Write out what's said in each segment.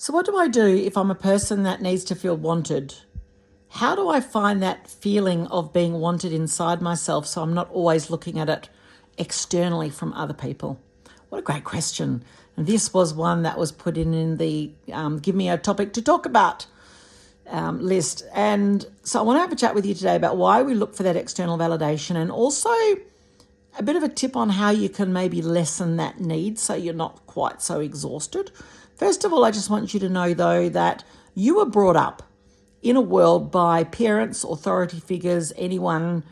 So what do I do if I'm a person that needs to feel wanted? How do I find that feeling of being wanted inside myself so I'm not always looking at it externally from other people? What a great question. And this was one that was put in the give me a topic to talk about list. And so I want to have a chat with you today about why we look for that external validation, and also a bit of a tip on how you can maybe lessen that need so you're not quite so exhausted. First of all, I just want you to know, though, that you were brought up in a world by parents, authority figures, anyone,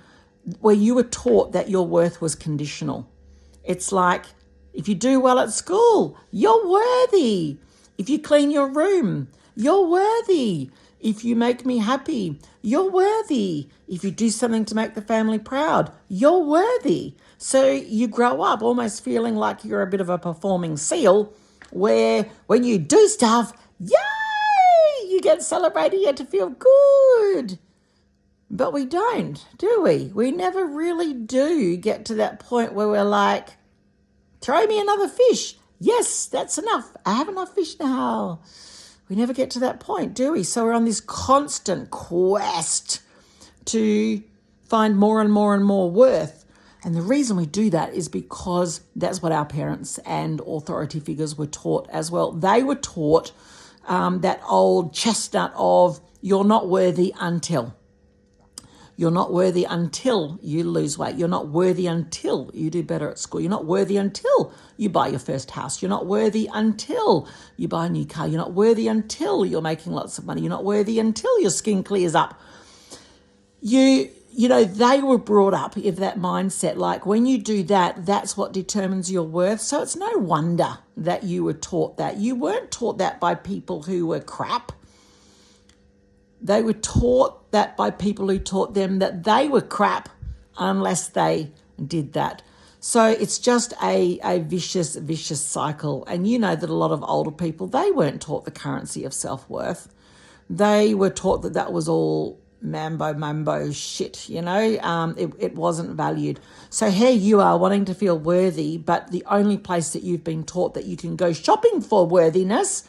where you were taught that your worth was conditional. It's like, if you do well at school, you're worthy. If you clean your room, you're worthy. If you make me happy, you're worthy. If you do something to make the family proud, you're worthy. So you grow up almost feeling like you're a bit of a performing seal, where when you do stuff, yay, you get celebrated, you get to feel good. But we don't, do we? We never really do get to that point where we're like, throw me another fish. Yes, that's enough. I have enough fish now. We never get to that point, do we? So we're on this constant quest to find more and more and more worth. And the reason we do that is because that's what our parents and authority figures were taught as well. They were taught that old chestnut of you're not worthy until. You're not worthy until you lose weight. You're not worthy until you do better at school. You're not worthy until you buy your first house. You're not worthy until you buy a new car. You're not worthy until you're making lots of money. You're not worthy until your skin clears up. You know, they were brought up with that mindset. Like when you do that, that's what determines your worth. So it's no wonder that you were taught that. You weren't taught that by people who were crap. They were taught that by people who taught them that they were crap unless they did that. So it's just a vicious cycle. And you know that a lot of older people, they weren't taught the currency of self-worth. They were taught that that was all mambo shit, you know. It wasn't valued. So here you are wanting to feel worthy, but the only place that you've been taught that you can go shopping for worthiness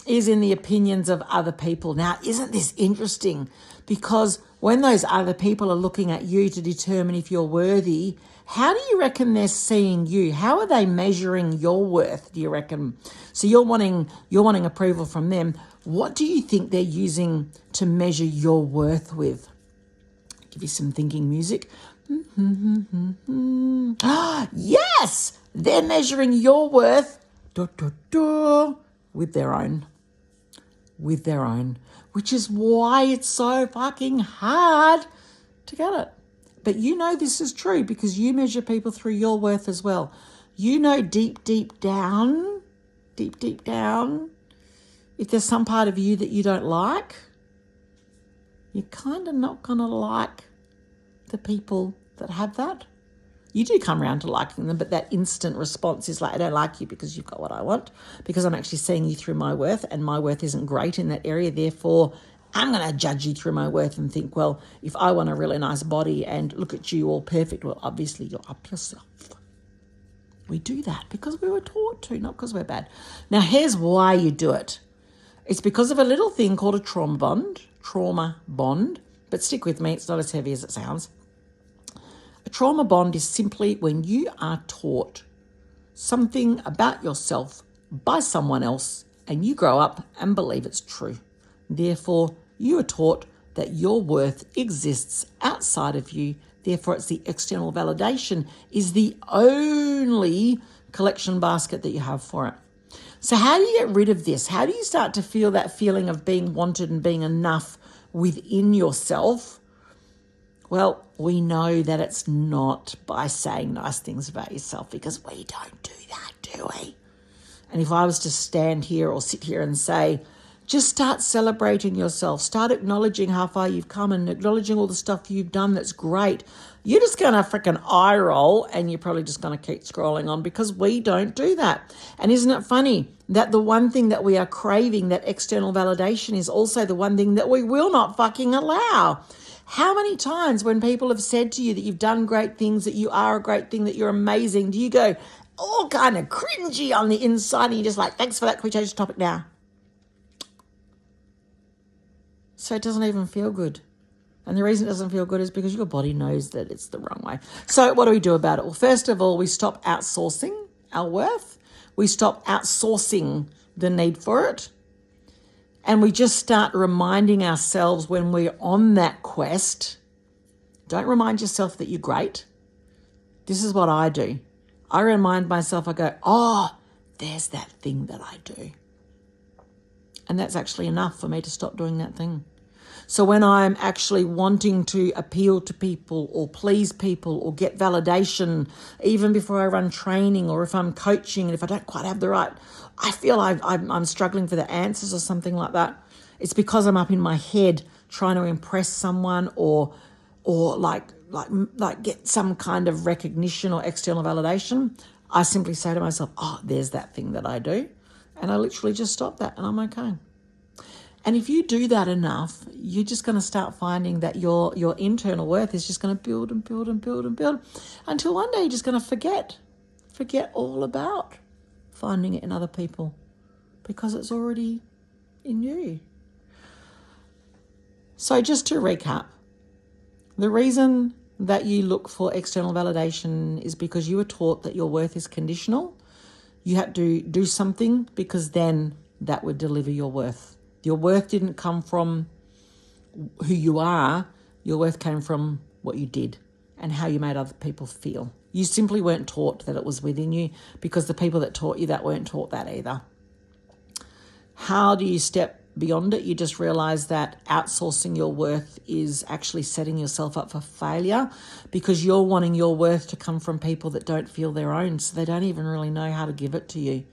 is in the opinions of other people. Now, isn't this interesting? Because when those other people are looking at you to determine if you're worthy, how do you reckon they're seeing you? How are they measuring your worth, do you reckon? So you're wanting approval from them. What do you think they're using to measure your worth with? Give you some thinking music. Yes! They're measuring your worth with their own. Which is why it's so fucking hard to get it. But you know this is true because you measure people through your worth as well. You know deep down, if there's some part of you that you don't like, you're kind of not going to like the people that have that. You do come around to liking them, but that instant response is like, I don't like you because you've got what I want, because I'm actually seeing you through my worth, and my worth isn't great in that area. Therefore, I'm going to judge you through my worth and think, well, if I want a really nice body and look at you all perfect, well, obviously you're up yourself. We do that because we were taught to, not because we're bad. Now, here's why you do it. It's because of a little thing called a trauma bond, but stick with me, it's not as heavy as it sounds. A trauma bond is simply when you are taught something about yourself by someone else and you grow up and believe it's true. Therefore, you are taught that your worth exists outside of you. Therefore, it's the external validation is the only collection basket that you have for it. So how do you get rid of this? How do you start to feel that feeling of being wanted and being enough within yourself? Well, we know that it's not by saying nice things about yourself, because we don't do that, do we? And if I was to stand here or sit here and say, just start celebrating yourself, start acknowledging how far you've come and acknowledging all the stuff you've done that's great, you're just going to freaking eye roll and you're probably just going to keep scrolling on, because we don't do that. And isn't it funny that the one thing that we are craving, that external validation, is also the one thing that we will not fucking allow? How many times when people have said to you that you've done great things, that you are a great thing, that you're amazing, do you go all kind of cringy on the inside and you're just like, thanks for that, can we change the topic now? So it doesn't even feel good. And the reason it doesn't feel good is because your body knows that it's the wrong way. So what do we do about it? Well, first of all, we stop outsourcing our worth. We stop outsourcing the need for it. And we just start reminding ourselves when we're on that quest. Don't remind yourself that you're great. This is what I do. I remind myself, I go, oh, there's that thing that I do. And that's actually enough for me to stop doing that thing. So when I'm actually wanting to appeal to people or please people or get validation, even before I run training or if I'm coaching and if I don't quite have the right, I feel I'm struggling for the answers or something like that, it's because I'm up in my head trying to impress someone or like get some kind of recognition or external validation. I simply say to myself, oh, there's that thing that I do. And I literally just stop that and I'm okay. And if you do that enough, you're just going to start finding that your internal worth is just going to build and build and build and build until one day you're just going to forget all about finding it in other people because it's already in you. So just to recap, the reason that you look for external validation is because you were taught that your worth is conditional. You had to do something because then that would deliver your worth. Your worth didn't come from who you are. Your worth came from what you did and how you made other people feel. You simply weren't taught that it was within you because the people that taught you that weren't taught that either. How do you step beyond it? You just realize that outsourcing your worth is actually setting yourself up for failure because you're wanting your worth to come from people that don't feel their own, so they don't even really know how to give it to you.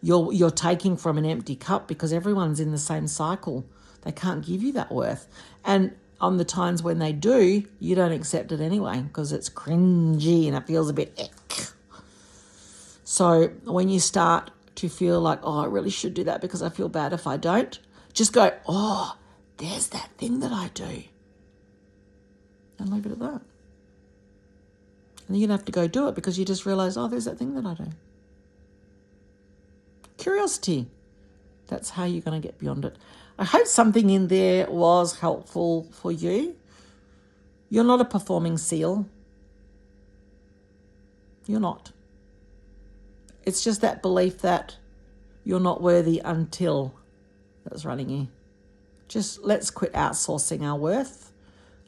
You're taking from an empty cup because everyone's in the same cycle. They can't give you that worth. And on the times when they do, you don't accept it anyway because it's cringy and it feels a bit ick. So when you start to feel like, oh, I really should do that because I feel bad if I don't, just go, oh, there's that thing that I do. And leave it at that. And then you're going to have to go do it because you just realize, oh, there's that thing that I do. Curiosity. That's how you're going to get beyond it. I hope something in there was helpful for you. You're not a performing seal. You're not. It's just that belief that you're not worthy until that's running you. Just let's quit outsourcing our worth.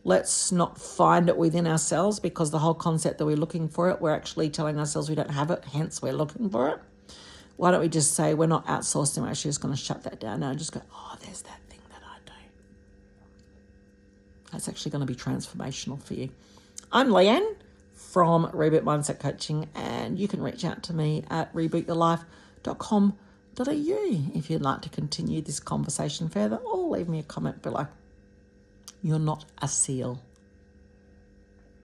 Let's not find it within ourselves because the whole concept that we're looking for it, we're actually telling ourselves we don't have it, hence we're looking for it. Why don't we just say we're not outsourcing, we're actually just going to shut that down now and just go, oh, there's that thing that I do. That's actually going to be transformational for you. I'm Leanne from Reboot Mindset Coaching, and you can reach out to me at rebootyourlife.com.au if you'd like to continue this conversation further or leave me a comment below. You're not a seal.